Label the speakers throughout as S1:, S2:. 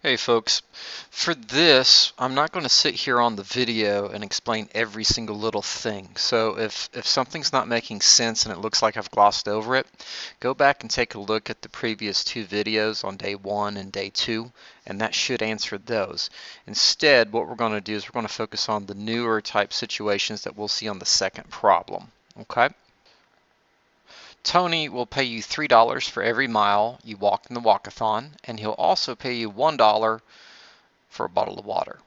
S1: Hey folks, for this I'm not going to sit here on the video and explain every single little thing. So if something's not making sense and it looks like I've glossed over it, go back and take a look at the previous two videos on day 1 and day 2, and that should answer those. Instead, what we're going to do is we're going to focus on the newer type situations that we'll see on the second problem. Okay? Tony will pay you $3 for every mile you walk in the walkathon, and he'll also pay you $1 for a bottle of water.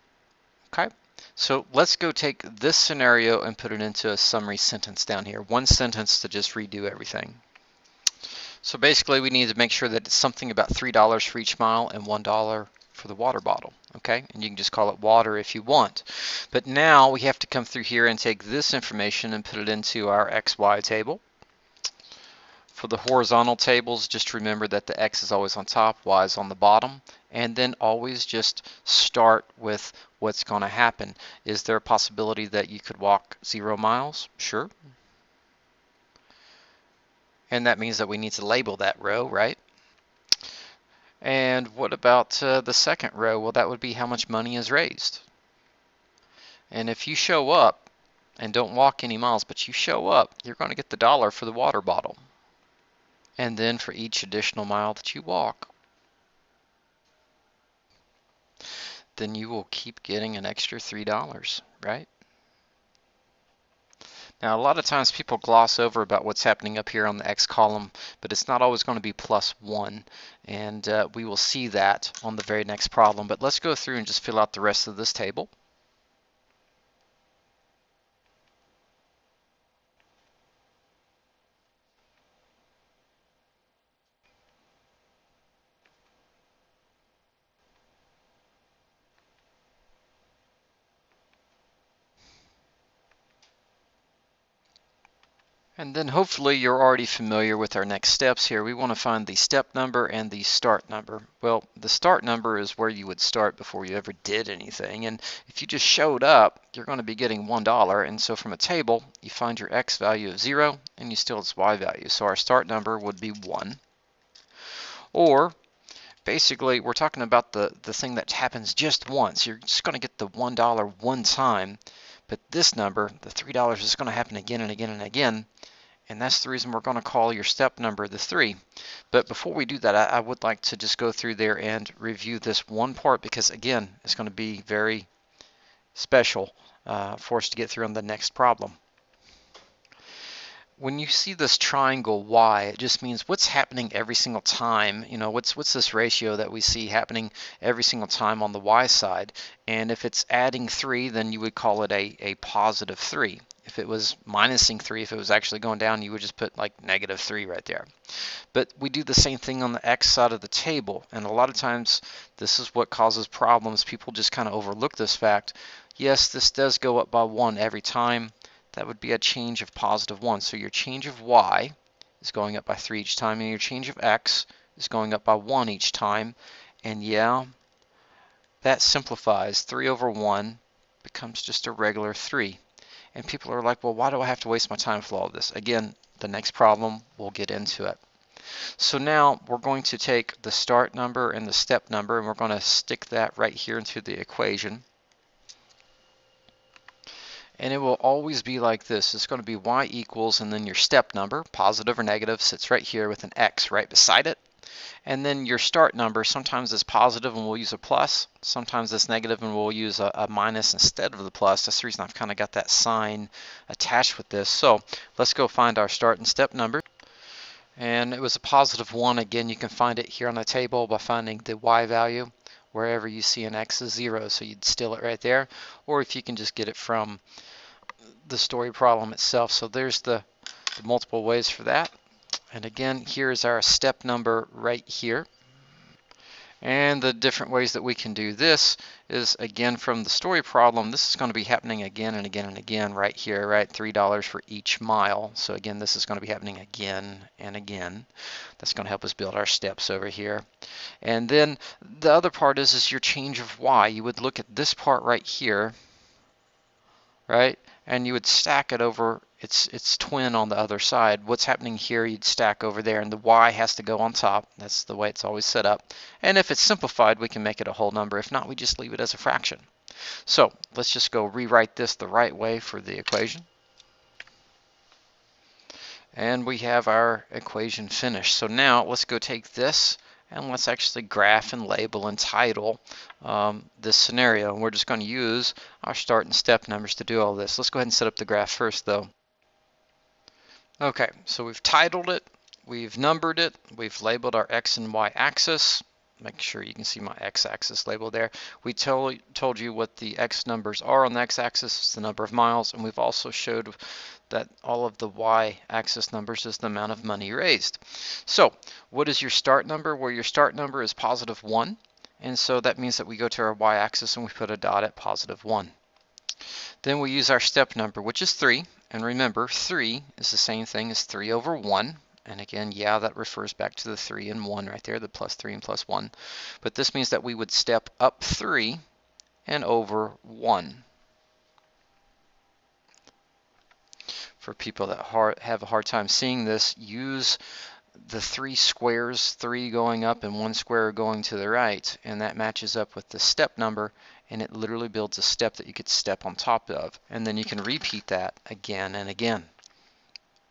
S1: Okay, so let's go take this scenario and put it into a summary sentence down here. One sentence to just redo everything. So basically we need to make sure that it's something about $3 for each mile and $1 for the water bottle. Okay, and you can just call it water if you want. But now we have to come through here and take this information and put it into our XY table. For the horizontal tables, just remember that the X is always on top, Y is on the bottom, and then always just start with what's going to happen. Is there a possibility that you could walk 0 miles? Sure. And that means that we need to label that row, right? And what about the second row? Well, that would be how much money is raised. And if you show up and don't walk any miles, but you show up, you're going to get the dollar for the water bottle. And then for each additional mile that you walk, then you will keep getting an extra $3, right? Now, a lot of times people gloss over about what's happening up here on the X column, but it's not always going to be +1, and we will see that on the very next problem. But let's go through and just fill out the rest of this table. And then hopefully you're already familiar with our next steps here. We want to find the step number and the start number. Well, the start number is where you would start before you ever did anything. And if you just showed up, you're going to be getting $1. And so from a table, you find your X value of 0 and you steal its Y value. So our start number would be 1. Or basically, we're talking about the thing that happens just once. You're just going to get the $1 one time. But this number, the $3, is going to happen again and again and again. And that's the reason we're going to call your step number the 3. But before we do that, I would like to just go through there and review this one part, because again, it's going to be very special for us to get through on the next problem. When you see this triangle Y, it just means what's happening every single time. You know, what's this ratio that we see happening every single time on the Y side. And if it's adding 3, then you would call it a positive 3. If it was minusing 3, if it was actually going down, you would just put like -3 right there. But we do the same thing on the X side of the table, and a lot of times this is what causes problems. People just kind of overlook this fact. Yes, this does go up by 1 every time. That would be a change of +1. So your change of Y is going up by 3 each time, and your change of X is going up by 1 each time. And yeah, that simplifies. 3 over 1 becomes just a regular 3. And people are like, well, why do I have to waste my time with all of this? Again, the next problem, we'll get into it. So now we're going to take the start number and the step number, and we're going to stick that right here into the equation. And it will always be like this. It's going to be Y equals, and then your step number, positive or negative, sits right here with an X right beside it. And then your start number, sometimes it's positive and we'll use a plus, sometimes it's negative and we'll use a minus instead of the plus. That's the reason I've kind of got that sign attached with this. So let's go find our start and step number. And it was a +1. Again, you can find it here on the table by finding the Y value wherever you see an X is 0. So you'd steal it right there. Or if you can just get it from the story problem itself. So there's the multiple ways for that. And again, here's our step number right here. And the different ways that we can do this is, again, from the story problem, this is going to be happening again and again and again right here, right? $3 for each mile. So again, this is going to be happening again and again. That's going to help us build our steps over here. And then the other part is your change of Y. You would look at this part right here, right? And you would stack it over its twin on the other side. What's happening here, you'd stack over there, and the y has to go on top. That's the way it's always set up. And if it's simplified, we can make it a whole number. If not, we just leave it as a fraction. So let's just go rewrite this the right way for the equation. And we have our equation finished. So now let's go take this and let's actually graph and label and title this scenario. And we're just going to use our start and step numbers to do all this. Let's go ahead and set up the graph first though. Okay, so we've titled it, we've numbered it, we've labeled our x and y axis. Make sure you can see my x-axis label there. We told you what the x numbers are on the x-axis, it's the number of miles, and we've also showed that all of the y-axis numbers is the amount of money raised. So what is your start number? Well, your start number is +1, and so that means that we go to our y-axis and we put a dot at +1. Then we use our step number, which is 3, and remember 3 is the same thing as 3 over 1. And again, yeah, that refers back to the 3 and 1 right there, the +3 and +1. But this means that we would step up 3 and over 1. For people that have a hard time seeing this, use the 3 squares, 3 going up and 1 square going to the right, and that matches up with the step number, and it literally builds a step that you could step on top of. And then you can repeat that again and again.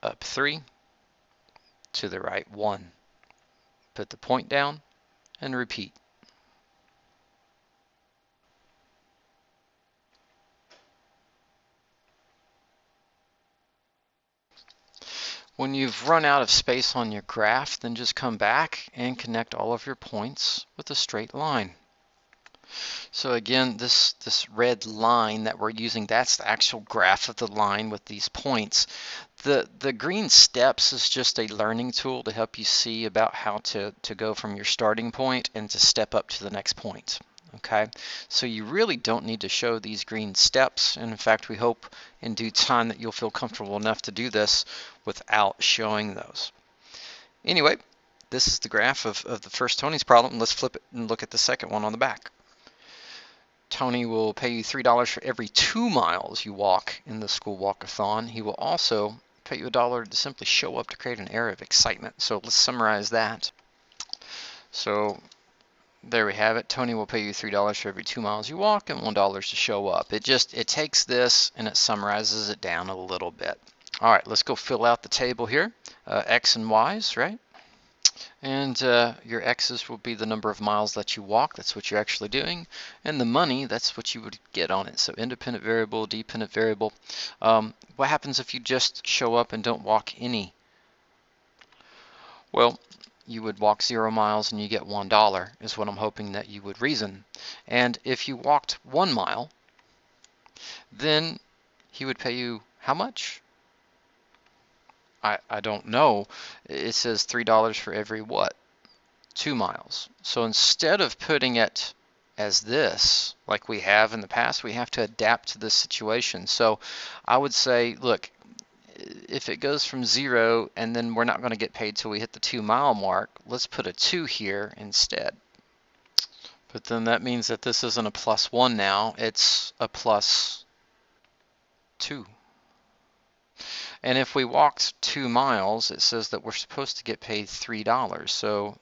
S1: Up 3, to the right 1. Put the point down and repeat. When you've run out of space on your graph, then just come back and connect all of your points with a straight line. So again, this red line that we're using, that's the actual graph of the line with these points. The green steps is just a learning tool to help you see about how to go from your starting point and to step up to the next point. Okay, so you really don't need to show these green steps, and in fact we hope in due time that you'll feel comfortable enough to do this without showing those. Anyway, this is the graph of the first Tony's problem. Let's flip it and look at the second one on the back. Tony will pay you $3 for every 2 miles you walk in the school walkathon. He will also pay you $1 to simply show up to create an air of excitement. So let's summarize that. So there we have it. Tony will pay you $3 for every 2 miles you walk and $1 to show up. It takes this and it summarizes it down a little bit. All right, let's go fill out the table here. X and Y's, right? And your X's will be the number of miles that you walk. That's what you're actually doing. And the money, that's what you would get on it. So independent variable, dependent variable. What happens if you just show up and don't walk any? Well, you would walk 0 miles and you get $1 is what I'm hoping that you would reason. And if you walked 1 mile, then he would pay you how much? I don't know. It says $3 for every what? 2 miles. So instead of putting it as this, like we have in the past, we have to adapt to this situation. So I would say, look, if it goes from 0 and then we're not going to get paid till we hit the 2 mile mark, let's put a 2 here instead. But then that means that this isn't a +1 now, it's a +2. And if we walked 2 miles, it says that we're supposed to get paid $3. So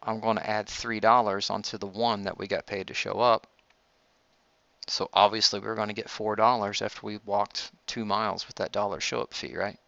S1: I'm going to add $3 onto the 1 that we got paid to show up. So obviously we're going to get $4 after we walked 2 miles with that $1 show up fee, right?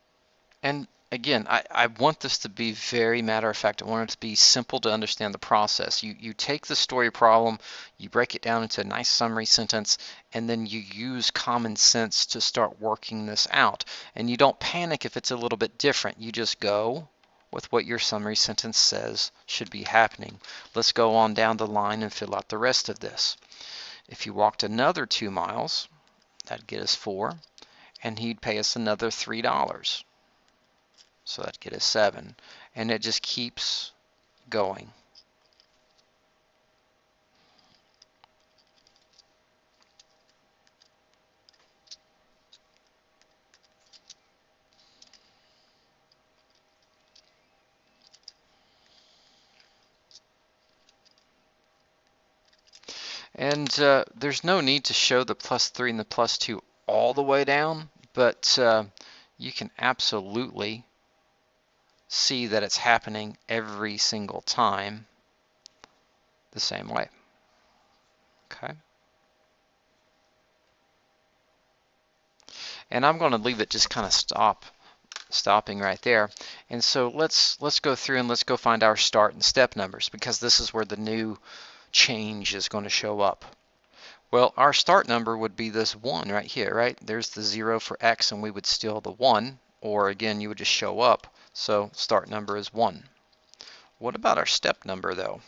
S1: And again, I want this to be very matter of fact. I want it to be simple to understand the process. You take the story problem, you break it down into a nice summary sentence, and then you use common sense to start working this out. And you don't panic if it's a little bit different. You just go with what your summary sentence says should be happening. Let's go on down the line and fill out the rest of this. If you walked another 2 miles, that'd get us 4, and he'd pay us another $3. So that'd get us 7, and it just keeps going. And there's no need to show the +3 and the +2 all the way down, but you can absolutely see that it's happening every single time the same way. Okay. And I'm going to leave it just kind of stopping right there. And so let's go through and let's go find our start and step numbers, because this is where the new change is going to show up. Well, our start number would be this 1 right here, right? There's the 0 for x, and we would steal the 1, or again, you would just show up. So start number is 1. What about our step number, though?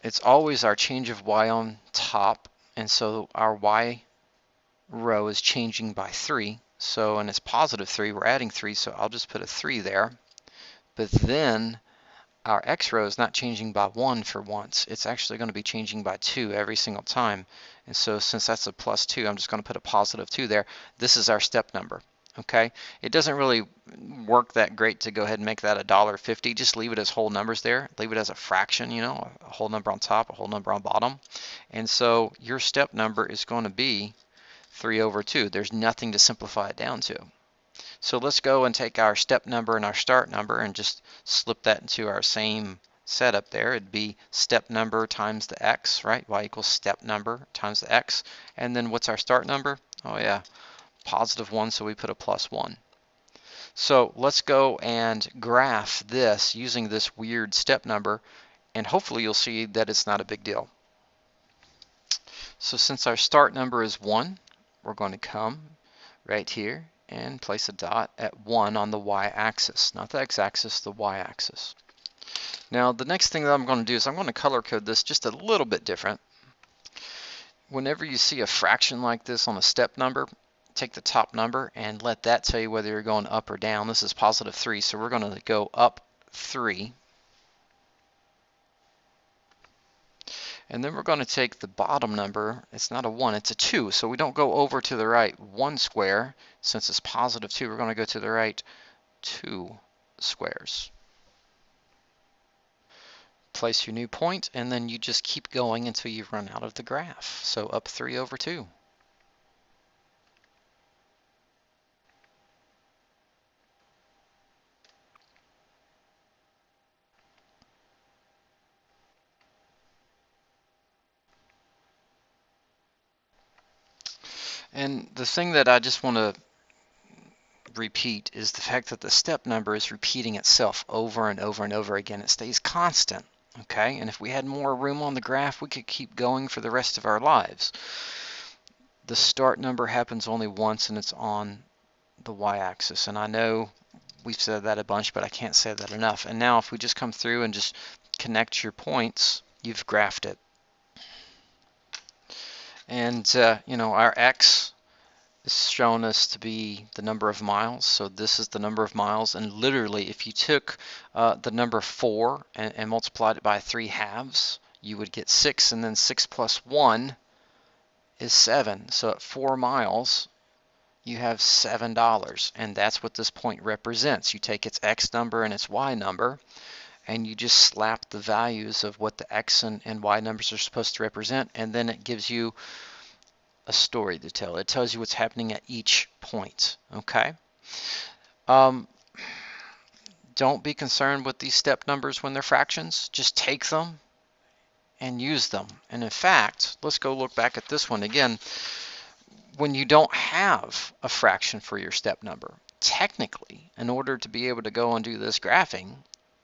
S1: It's always our change of y on top, and so our y row is changing by 3. So, and it's positive 3, we're adding 3, so I'll just put a 3 there. But then our x row is not changing by 1 for once. It's actually going to be changing by 2 every single time. And so since that's a plus 2, I'm just going to put a positive 2 there. This is our step number. Okay, it doesn't really work that great to go ahead and make that $1.50. Just leave it as whole numbers there. Leave it as a fraction, you know, a whole number on top, a whole number on bottom. And so your step number is going to be 3/2. There's nothing to simplify it down to. So let's go and take our step number and our start number and just slip that into our same setup there. It'd be step number times the x, right? Y equals step number times the x. And then what's our start number? Oh yeah, positive 1, so we put a plus 1. So let's go and graph this using this weird step number, and hopefully you'll see that it's not a big deal. So since our start number is 1, we're going to come right here and place a dot at 1 on the y-axis, not the x-axis, the y-axis. Now the next thing that I'm going to do is I'm going to color code this just a little bit different. Whenever you see a fraction like this on a step number, take the top number and let that tell you whether you're going up or down. This is positive 3, so we're going to go up 3. And then we're going to take the bottom number. It's not a 1, it's a 2. So we don't go over to the right 1 square. Since it's positive 2, we're going to go to the right 2 squares. Place your new point, and then you just keep going until you run out of the graph. So up 3/2. And the thing that I just want to repeat is the fact that the step number is repeating itself over and over and over again. It stays constant, okay? And if we had more room on the graph, we could keep going for the rest of our lives. The start number happens only once, and it's on the y-axis. And I know we've said that a bunch, but I can't say that enough. And now if we just come through and just connect your points, you've graphed it. And you know, our x is shown us to be the number of miles, so this is the number of miles. And literally, if you took the number 4 and multiplied it by 3/2, you would get 6, and then 6 plus 1 is 7. So at 4 miles, you have $7, and that's what this point represents. You take its x number and its y number, and you just slap the values of what the x and y numbers are supposed to represent, and then it gives you a story to tell. It tells you what's happening at each point, okay? Don't be concerned with these step numbers when they're fractions. Just take them and use them. And in fact, let's go look back at this one again. When you don't have a fraction for your step number, technically, in order to be able to go and do this graphing,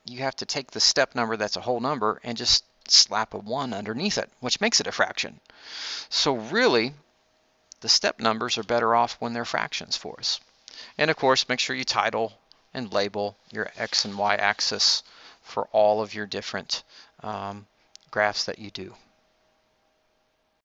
S1: you have to take the step number that's a whole number and just slap a 1 underneath it, which makes it a fraction. So really, the step numbers are better off when they're fractions for us. And of course, make sure you title and label your x and y axis for all of your different graphs that you do.